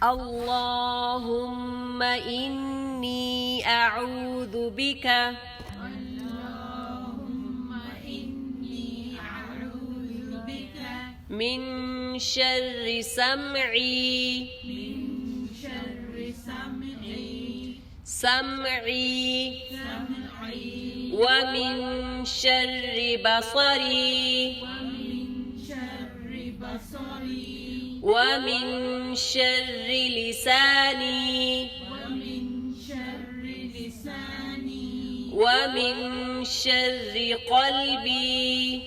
اللهم إني أعوذ بك من شر سمعي ومن شر بصري ومن شر لساني ومن شر قلبي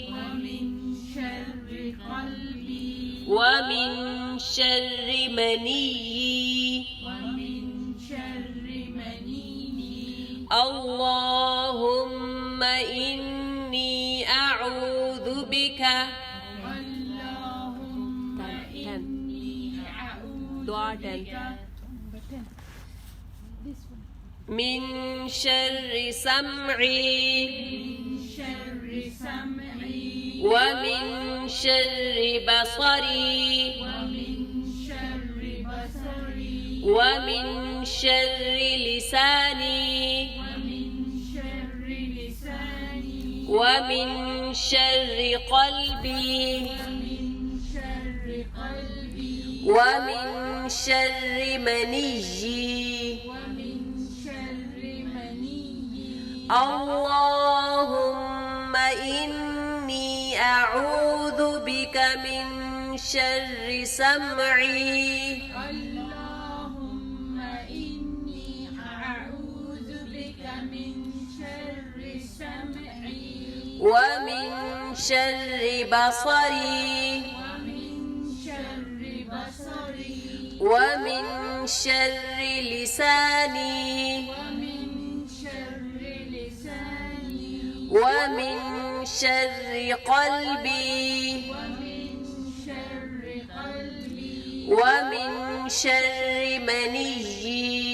ومن شر مني اللهم إني أعوذ بك من شر سمعي ومن شر بصري ومن شر لساني ومن شر قلبي ومن شر مني اللهم إني أعوذ بك من شر سمعي ومن شر بصري ومن شر لساني ومن شر قلبي ومن شر مني